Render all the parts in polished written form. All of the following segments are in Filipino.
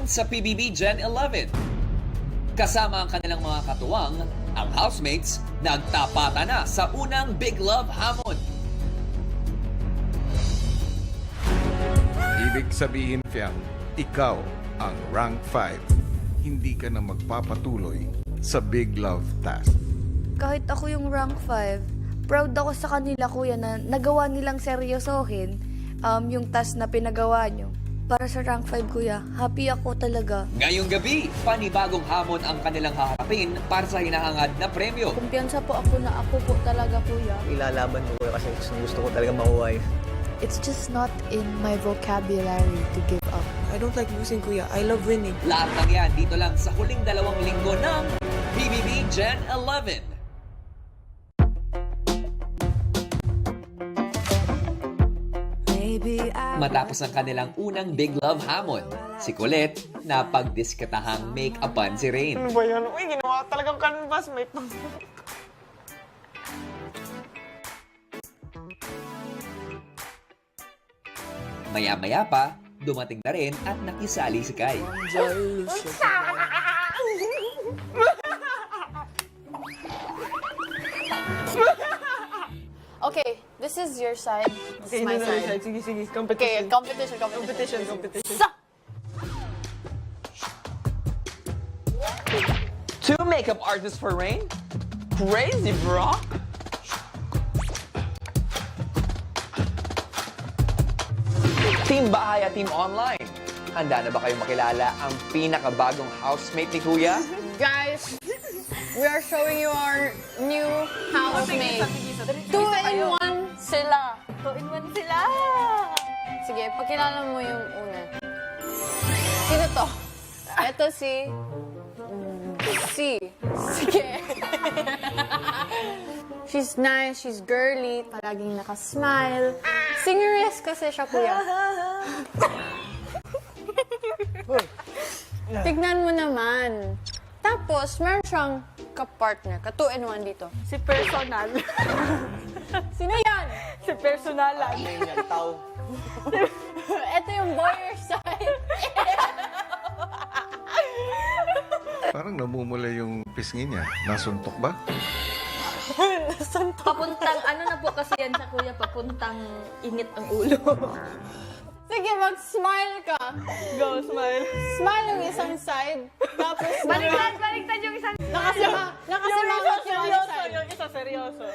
sa PBB Gen 11. Kasama ang kanilang mga katuwang, ang housemates nagtapatan na sa unang Big Love Hamon. Ibig sabihin, Fiang, ikaw ang rank 5. Hindi ka na magpapatuloy sa Big Love task. Kahit ako yung rank 5, proud ako sa kanila, kuya, na nagawa nilang seryosohin yung task na pinagawa nyo. Para sa rank 5, kuya, happy ako talaga. Ngayong gabi, panibagong hamon ang kanilang haharapin para sa hinahangad na premyo. Kumpiyansa po ako na ako po talaga, kuya. Ilalaban ko kuya kasi gusto ko talaga makuha eh. It's just not in my vocabulary to give up. I don't like losing, kuya. I love winning. Lahat ng yan dito lang sa huling 2 linggo ng PBB Gen 11. Matapos ang kanilang unang Big Love Hamon, si Colette napagdiskatahang make-upan si Rain. Ano ba yan? Uy, ginawa talagang canvas. May pang... Maya-maya pa, dumating na rin at nakisali si Kai. Okay, this is your side. This is my side. Sige, sige. Okay, Competition. competition. Competition. Two makeup artists for Rain? Crazy, bro! Team Bahay at Team Online. Handa na ba kayong makilala ang pinakabagong housemate ni Kuya? Guys, we are showing you our new housemate. 2-in-1 sila. 2-in-1 sila. Sige, pakilala mo yung una. Sino to? Ito si... Sige. She's nice, she's girly, palaging nakasmile. Singeress kasi siya, kuya. Tignan mo naman. Tapos, meron siyang ka-partner, ka-2-in-1 dito. Si personal. Sino yan? Si personalan. Ito yung boyer side. Parang namumula yung pisngi niya. Nasuntok ba? Papuntang, ano na po kasi yan sa kuya, papuntang init ang ulo. Sige, mag-smile ka. Go, smile. Smile yung isang side. Tapos, Baliktad yung isang... nakasimangot yung other side. Yung isa seryoso.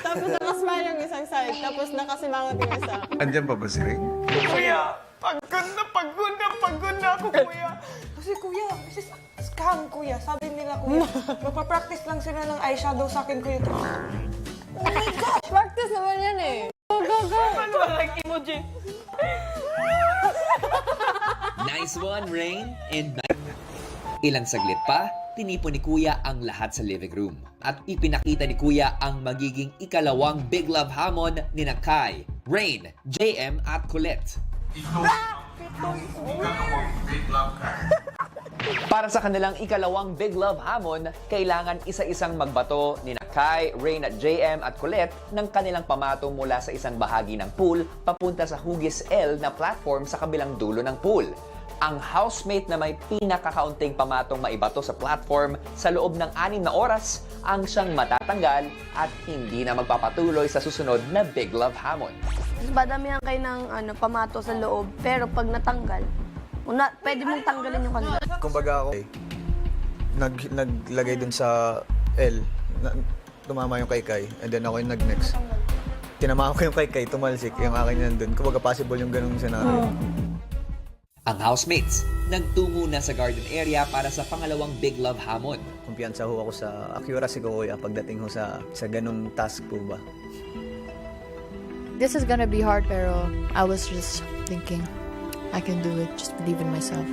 Tapos, nakasmile yung isang side. Tapos, nakasimangot yung isa. Andyan pa ba si Ring? Kuya, pagod na ako, kuya. Kasi kuya, this is scam, kuya. Sabi nila, kuya, magpa-practice lang sila ng eyeshadow sa akin, kuya. Practice naman yan eh. Go, go, go. Ano ba, like emoji? Nice one, Rain and Ilang saglit pa, tinipon ni Kuya ang lahat sa living room at ipinakita ni Kuya ang magiging ikalawang Big Love Hamon ni Kai, Rain, JM at Colette. Para sa kanilang ikalawang Big Love Hamon, kailangan isa-isang magbato ni Kai, Rain at JM at Colette ng kanilang pamato mula sa isang bahagi ng pool papunta sa hugis L na platform sa kabilang dulo ng pool. Ang housemate na may pinakakaunting pamatong maibato sa platform sa loob ng 6 na oras ang siyang matatanggal at hindi na magpapatuloy sa susunod na Big Love Hamon. Badamihan kayo ng pamato sa loob, pero pag natanggal, pwede mong tanggalin yung kanila. Kumbaga ako, naglagay dun sa L, tumama yung kay and then ako yung nag-next. Tinama ko yung kay tumalsik, yung akin nandun. Kumbaga possible yung ganung scenario. Ang housemates nagtungo na sa garden area para sa pangalawang Big Love Hamon. Kumpiyansa ho ako sa accuracy ko kuya pagdating ho sa ganung task po ba. This is gonna be hard, pero I was just thinking, I can do it. Just believe in myself.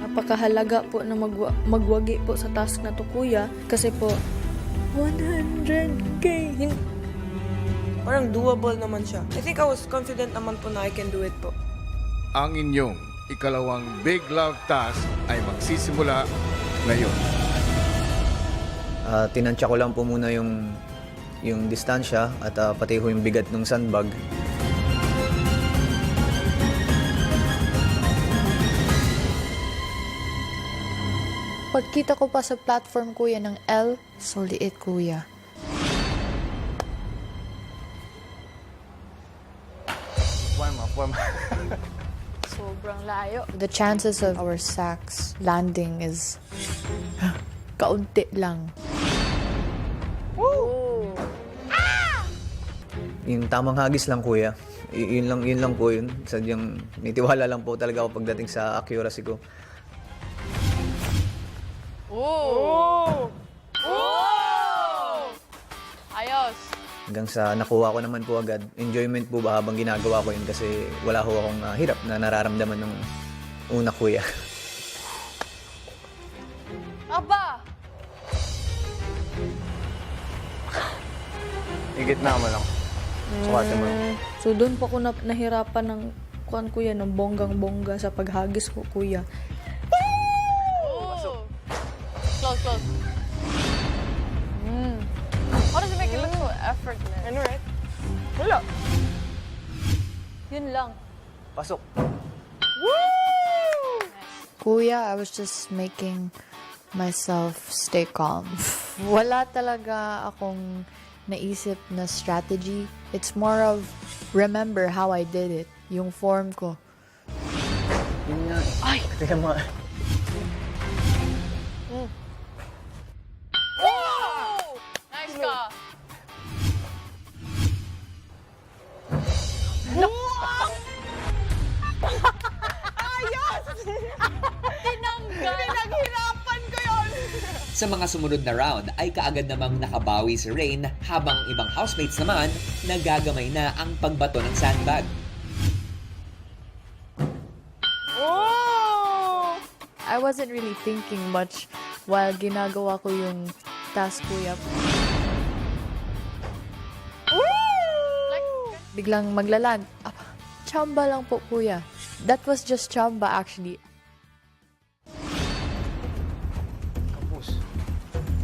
Napakahalaga po na magwagi po sa task na to, kuya. Kasi po, 100K. Parang doable naman siya. I think I was confident naman po na I can do it po. Ang inyong ikalawang Big Love task ay magsisimula ngayon. Tinansya ko lang po muna yung distansya at pati ho yung bigat ng sandbag. Pagkita ko pa sa platform kuya ng L, so liit kuya. Warm up. Sobrang layo. The chances of our sacks landing is kaunti lang. Yung tamang hagis lang, kuya. Yun lang po yun. Sadyang may tiwala lang po talaga ako pagdating sa accuracy ko. Oh! Ayos. Hanggang sa nakuha ko naman po agad. Enjoyment po ba habang ginagawa ko yun kasi wala ho akong hirap na nararamdaman ng una, kuya. Aba! Higit na mo lang. Sukati mo lang. So doon po ako nahirapan ng kuan kuya, ng bonggang-bongga sa paghagis ko kuya. Oh. Close. How does it make it look so effortless? Ano, right? Wala. Yun lang. Pasok. Kuya, I was just making myself stay calm. Wala talaga akong naisip na strategy. It's more of remember how I did it. Yung form ko. Yun nga. Ay! Teka mo. Nice ka. Pinaghirapan ko yun! Sa mga sumunod na round ay kaagad namang nakabawi si Rain habang ang ibang housemates naman nagagamay na ang pagbato ng sandbag. Oh! I wasn't really thinking much while ginagawa ko yung task kuya. Biglang maglaland. Chamba lang po kuya. That was just chamba actually.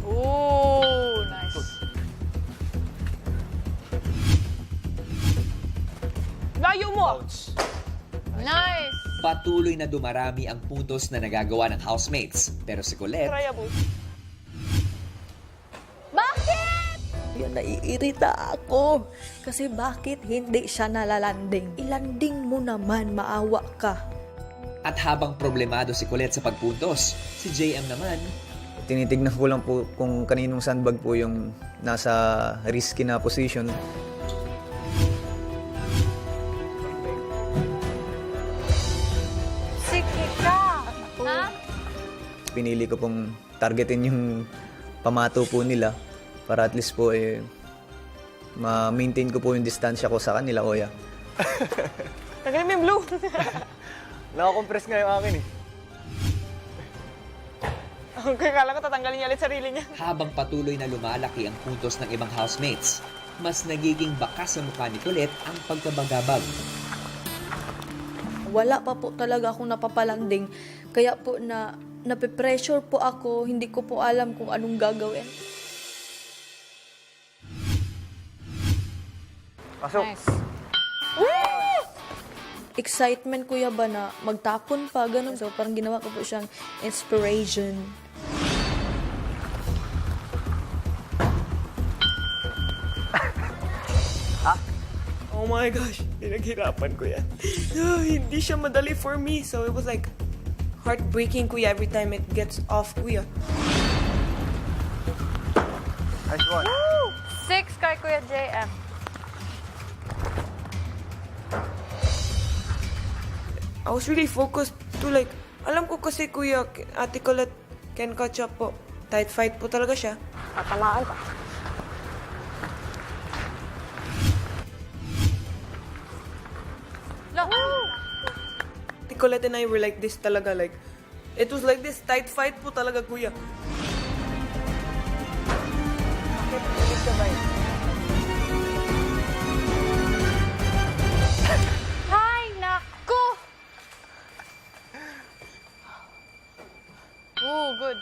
Oh, nice. Layo mo! Nice. Patuloy na dumarami ang puntos na nagagawa ng housemates. Pero si Colette, Triable. Bakit? Yun, naiirita ako. Kasi bakit hindi siya nalalanding? Ilanding mo naman, maawa ka. at habang problemado si Colette sa pagpuntos, si JM naman, Tinitignan ko lang po kung kaninong sandbag po yung nasa risky na position. Sige ka! Ha? Pinili ko pong targetin yung pamato po nila para at least po ma-maintain ko po yung distansya ko sa kanila, Oya. Tagalin mo yung blue. Nakakompress nga yung akin eh. Okay, kala ko tatanggalin niya ulit sarili niya. habang patuloy na lumalaki ang puntos ng ibang housemates, mas nagiging bakas sa mukha ni Colette ang pagkabagabag. Wala pa po talaga akong napapalanding. Kaya po nape-pressure po ako. Hindi ko po alam kung anong gagawin. Pasok. Nice. Excitement kuya ba na magtapon pa, ganun. So parang ginawa ko po siyang inspiration. Oh my gosh, pinaghirapan ko yan. No, hindi siya madali for me. So it was like heartbreaking, kuya, every time it gets off, kuya. Nice one. 6 kay Kuya JM. I was really focused to like, alam ko kasi kuya, Ate Colette can catch up po. Tight fight po talaga siya. Tatamaan pa. Look! Ate Colette and I were like this talaga, like, it was like this tight fight po talaga, kuya. Ay, naku! Oh, good.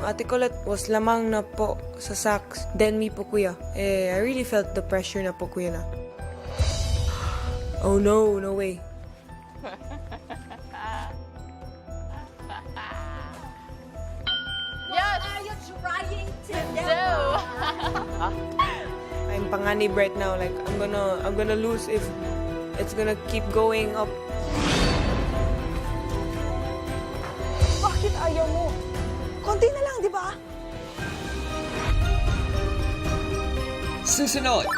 Ate Colette was lamang na po sa sacks. Then me po, kuya. I really felt the pressure na po, kuya na. Oh no, no way. ba? I'm panganib right now. Like, I'm gonna lose if it's gonna keep going up. Bakit ayaw mo? Konti na lang, di ba? Susunod,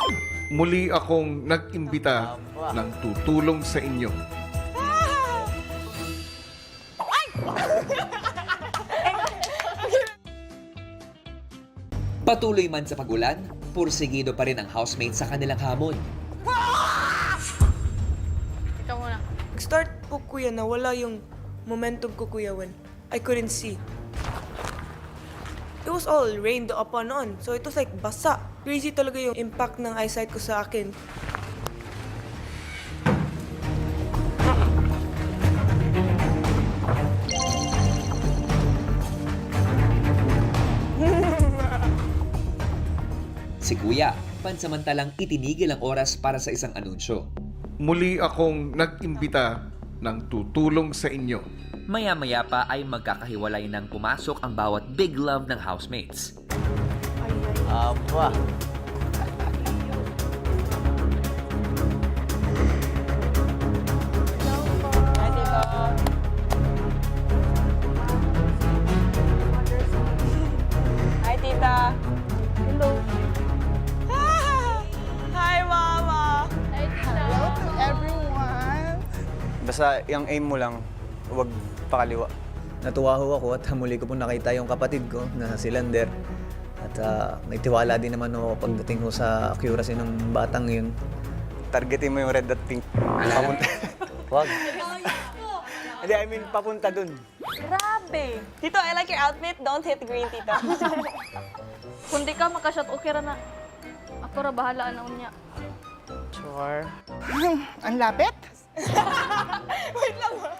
Muli akong nag-imbita ng tutulong sa inyo. patuloy man sa pagulan, pursigido pa rin ang housemates sa kanilang hamon. Ikaw muna. Start po, kuya, na wala yung momentum ko, kuya, when I couldn't see. It was all rained upon on. So it was like basa. Crazy talaga yung impact ng eyesight ko sa akin. Si Kuya, pansamantalang itinigil ang oras para sa isang anunsyo. Muli akong nag-imbita ng tutulong sa inyo. Maya-maya pa ay magkakahiwalay ng pumasok ang bawat big love ng housemates. Aba. Hi, Tito. Hi, Tita. Hello. Hi, Mama! Hi, Tita. Basta yung aim mo lang, huwag pakaliwa. Natuwa ho ako at muli ko po nakita yung kapatid ko na si Lander. At may tiwala din naman ako pagdating ko sa accuracy ng batang yun. Targetin mo yung red dot pink. Papunta. Wag. Hindi, I mean, papunta dun. Grabe. Tito, I like your outfit. Don't hit green, Tito. Kung di ka makashot, okay ra na. Ako ra bahala na unya. Ang lapit? Wait lang ba?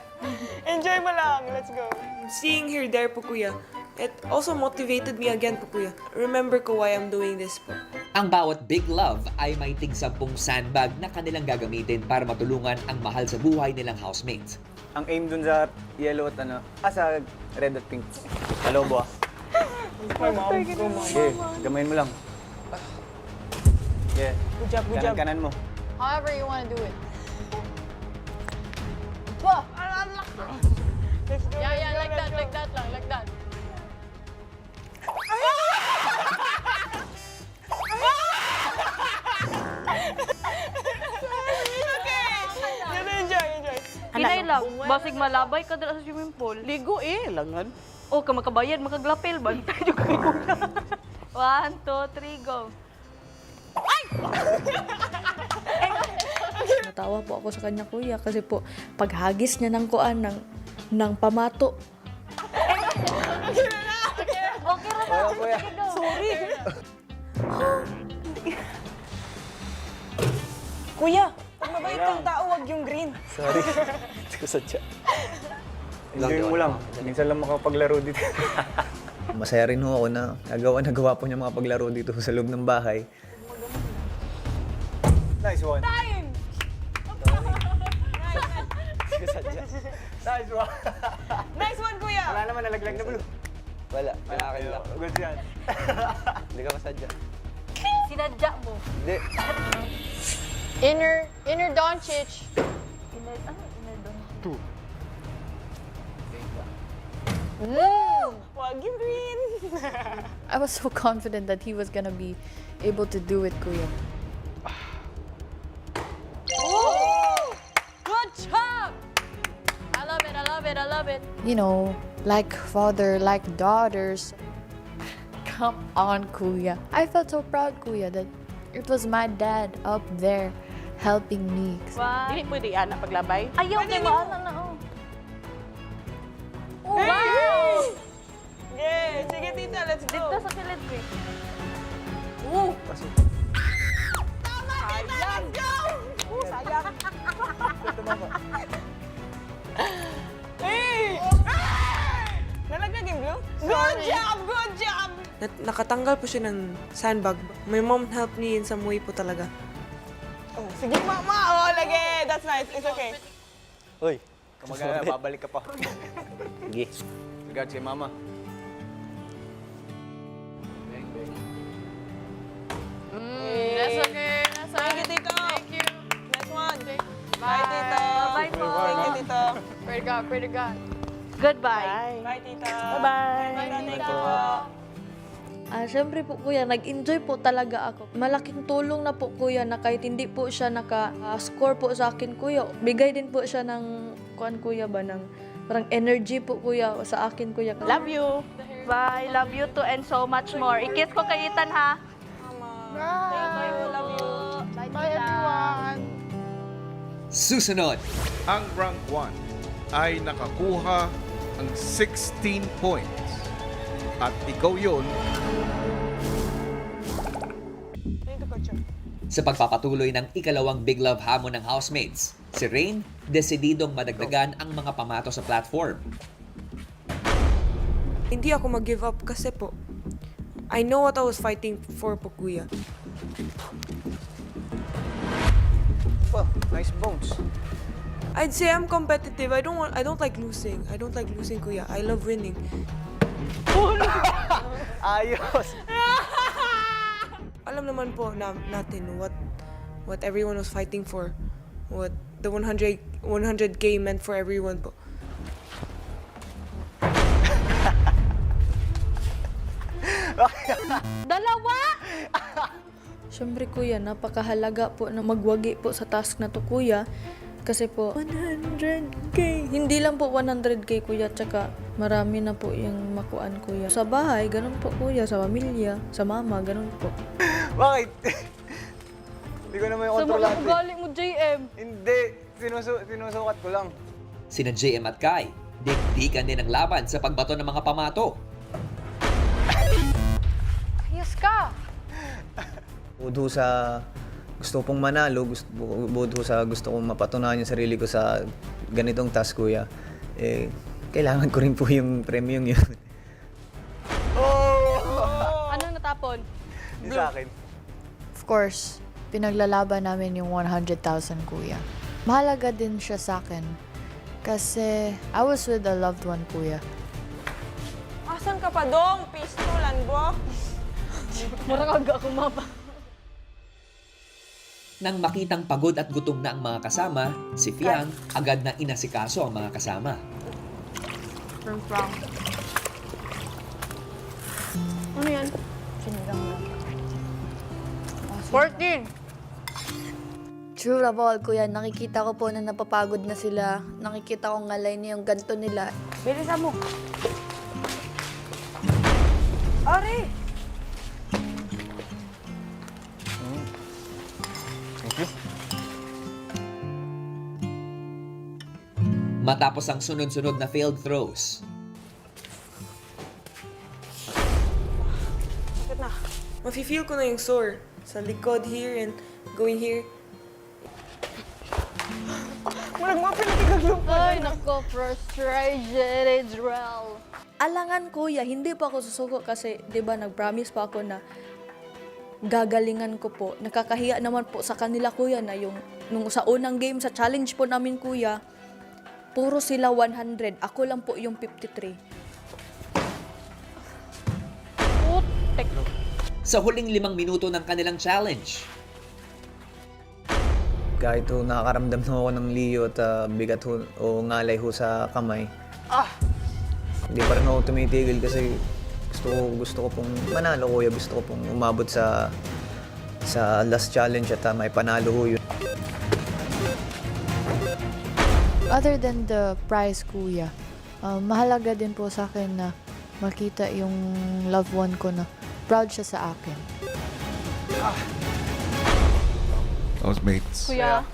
Enjoy mo lang. Let's go. Seeing her there po, kuya, it also motivated me again po, kuya. Remember ko why I'm doing this po. Ang bawat big love ay may tig-10 sandbag na kanilang gagamitin para matulungan ang mahal sa buhay nilang housemates. Ang aim dun sa yellow at sa red at pink. Alobo ah. My mom. Go, mom. Okay, gamayin mo lang. Yeah. Good job, good job. Kanan mo. However you want to do it. Let's go. Yeah, like that lang, like that. Enjoy. Hinay lang, basig malabay ka dala sa swimming pool. Ligo langan. O, ka makabayad, makaglapil ba? Tayo kayo na. 1, 2, 3, go. Natawa po ako sa kanya, kuya, kasi po paghagis niya ng kuan ng pamato. Okay ra na. Kuya. Sorry. Kuya, pag mabait kang tao, wag yung green. Sorry. Hindi ko sadya. Enjoy mo lang. Minsan lang makapaglaro dito. Masaya rin ho ako na nagawa po niya mga paglaro dito sa loob ng bahay. Nice one. Time! Nice one. Nice one, kuya! Wala naman, nalaglag na blue. Wala, akin lang. Good yan. Hindi ka masadya. Sinadya mo. Hindi. Inner Doncic. Inner Doncic? 2. Wag yung green! I was so confident that he was gonna be able to do it, Kuya. Good job! I love it. You know, like father, like daughters. Come on, Kuya. I felt so proud, Kuya, that it was my dad up there helping me. Dili pwede yan ang paglabay. Ayaw, kay maana na, oh. Wow! Yeah! Sige, tita, let's go! Dito sa kilid, eh. Sayang! Go! Sayang! Hey! Nalaglag yung blue? Good job! Nakatanggal po siya ng sandbag. My mom helped me in some way po talaga. Oh, sige, mama! Oh, lagi! That's nice. It's okay. Uy, kumagana, babalik ka pa. Sige. Regards kay mama. Pray to God. Goodbye. Bye, tita. Bye-bye. Bye, tita. Siyempre po kuya, nag-enjoy po talaga ako. Malaking tulong na po kuya na kahit hindi po siya naka-score po sa akin kuya. Bigay din po siya ng, kuya ba, ng parang energy po kuya sa akin kuya. Love you. Bye. Love you too and so much more. I-kiss ko kay Ethan, ha? Thank you. Love you. Bye, everyone. Susunod, Ang rank 1 ay nakakuha ng 16 points. At ikaw yun, sa pagpapatuloy ng ikalawang Big Love hamon ng housemates, si Rain desididong madagdagan ang mga pamato sa platform. Hindi ako mag-give up kasi po, I know what I was fighting for po, kuya. Oh, nice bones. I'd say I'm competitive. I don't like losing. I don't like losing, kuya. I love winning. Ayos. Alam naman po natin what everyone was fighting for. What the 100K meant for everyone po. Dalawa! Siyempre kuya, napakahalaga po na magwagi po sa task na to kuya. Kasi po, 100K. Hindi lang po 100K kuya, tsaka marami na po yung makuan kuya. Sa bahay, ganun po kuya. Sa pamilya, sa mama, ganun po. Bakit? Hindi ko naman yung Sa mga kontrolante. ugali mo, JM. Hindi. Sinusukat ko lang. Sina JM at Kai, dikdikan din ang laban sa pagbato ng mga pamato. Ayos ka! Budho sa gusto kong manalo, budho sa gusto kong mapatunayan yung sarili ko sa ganitong task, kuya, kailangan ko rin po yung premium yun. Ano natapon? Hindi sa akin. Of course, pinaglalaban namin yung 100,000 kuya. Mahalaga din siya sa akin. Kasi I was with a loved one, kuya. Asan ka pa dong? Pistolan, bro. Murang aga kumapa. Nang makitang pagod at gutom na ang mga kasama, si Fiang agad na inasikaso ang mga kasama. Ano yan? Sinigang lang. 14! True of all, kuya, nakikita ko po na napapagod na sila. Nakikita ko ngalay na yung ganto nila. Bilisan mo. Ari! Matapos ang sunod-sunod na failed throws, Bakit na? Mafe-feel ko na yung sore. Sa likod here and going here. Walang mga pinatigaglong pa. Ay, nako, frustrated, Israel. Alangan kuya, hindi pa ako susuko kasi 'di ba nag-promise pa ako na gagalingan ko po. Nakakahiya naman po sa kanila kuya na yung nung sa unang game sa challenge po namin kuya, puro sila 100. Ako lang po yung 53. sa huling 5 minuto ng kanilang challenge, Kahit ho nakakaramdam na ako ng liyo at bigat ho, o ngalay ho sa kamay. Hindi pa rin ako tumitigil kasi gusto ko pong manalo, kuya. Gusto ko pong umabot sa last challenge at may panalo ho yun. Other than the prize, kuya, mahalaga din po sa akin na makita yung loved one ko na proud siya sa akin. housemates, Kuya,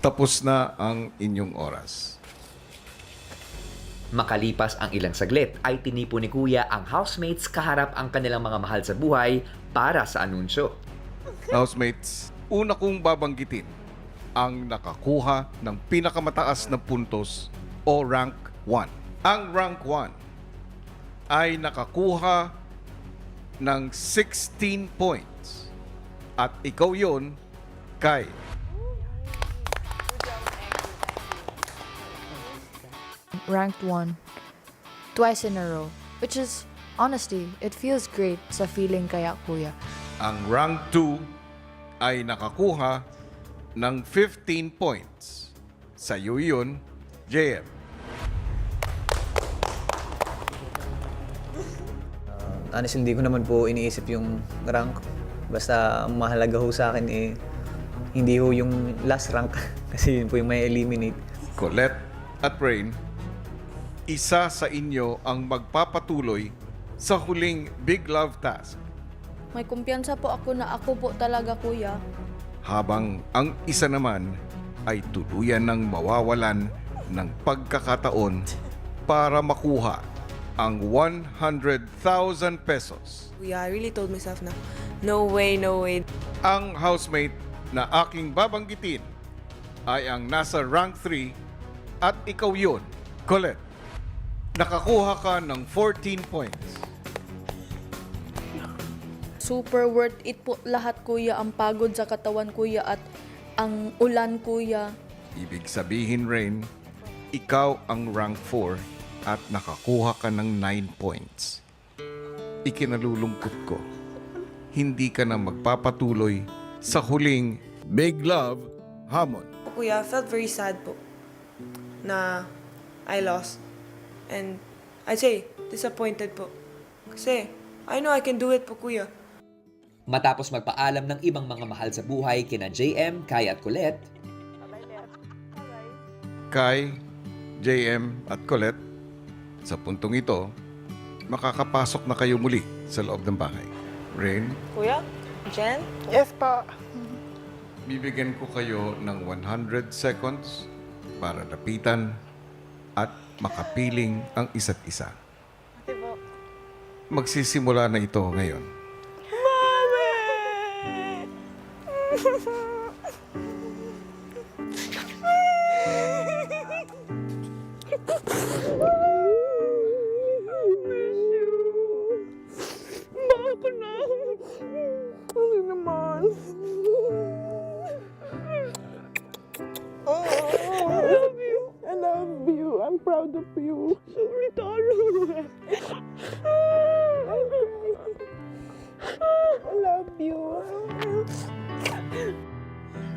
tapos na ang inyong oras. makalipas ang ilang saglit ay tinipo ni Kuya ang housemates kaharap ang kanilang mga mahal sa buhay para sa anunsyo. Housemates, una kong babanggitin ang nakakuha ng pinakamataas na puntos o rank 1. Ang rank 1 ay nakakuha ng 16 points. At ikaw yon, Kai. Ranked 1 twice in a row, which is, honestly, it feels great sa feeling kaya, kuya. Ang rank 2 ay nakakuha ng 15 points. Sa iyo yun, JM. honestly, hindi ko naman po iniisip yung rank. Basta ang mahalaga ho sa akin eh, hindi ho yung last rank kasi yun po yung may eliminate. Colette at Rain, isa sa inyo ang magpapatuloy sa huling Big Love task, May kumpiyansa po ako na ako po talaga, kuya. habang ang isa naman ay tuluyan ng mawawalan ng pagkakataon para makuha ang 100,000 pesos. Kuya, I really told myself na, no way, no way. Ang housemate na aking babanggitin ay ang nasa rank 3 at ikaw yun, Colette. Nakakuha ka ng 14 points. Super worth it po lahat, kuya. Ang pagod sa katawan, kuya, at ang ulan, kuya. Ibig sabihin, Rain, ikaw ang rank 4 at nakakuha ka ng 9 points. Ikinalulungkot ko, hindi ka na magpapatuloy sa huling Big Love Hamon. Kuya, I felt very sad po na I lost. And I'd say, disappointed po. Kasi, I know I can do it po, kuya. Matapos magpaalam ng ibang mga mahal sa buhay kina JM, Kai at Colette, Kai, JM at Colette, sa puntong ito, makakapasok na kayo muli sa loob ng bahay. Rain, Kuya? Jen? Yes po. bibigyan ko kayo ng 100 seconds para lapitan at makapiling ang isa't isa. Magsisimula na ito ngayon.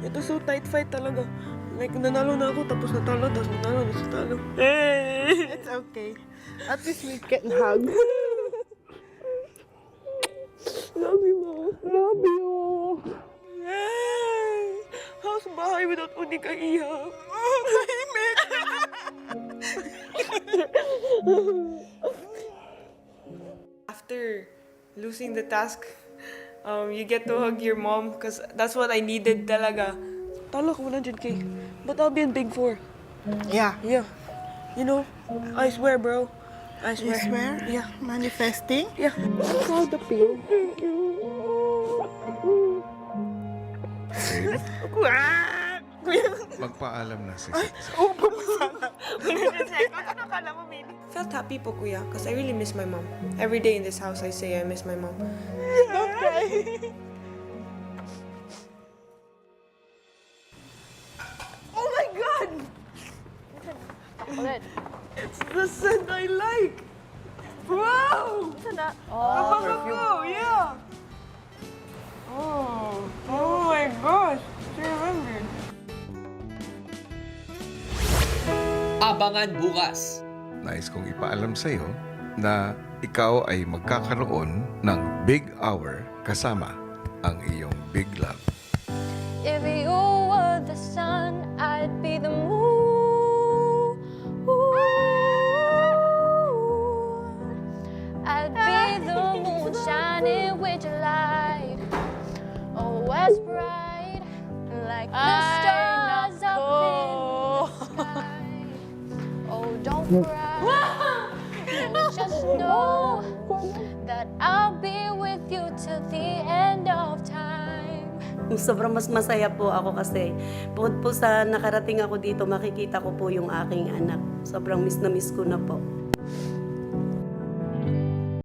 Ito so tight fight talaga. Like, nanalo na ako, tapos natalo, tapos nanalo, tapos natalo. It's okay. At least we can hug. Love you, Mom. Love you. How's bahay without udi ka iyak? Tahimik. After losing the task, you get to hug your mom because that's what I needed talaga. Talo ko 100K, but I'll be in Big 4. Yeah. Yeah. You know, I swear, bro. I swear. You swear? Yeah. Manifesting? Yeah. I'm proud of you. Rain, magpaalam na si Felt happy po, kuya, because I really miss my mom. Every day in this house, I say I miss my mom. Oh my God! Ulit. It's the scent I like! Wow! Oh, yeah! Oh my gosh! She remembered. abangan bukas. Nais kong ipaalam sa iyo na ikaw ay magkakaroon ng Big Hour kasama ang iyong Big Love. If you were the sun, I'd be the moon. I'd be the moon shining with your light. Oh, as bright like the stars up in the sky. Oh, don't cry. Oh, just know that I'll be with you till the end of time. Sobrang mas masaya po ako kasi bukod po sa nakarating ako dito, makikita ko po yung aking anak. Sobrang miss na miss ko na po.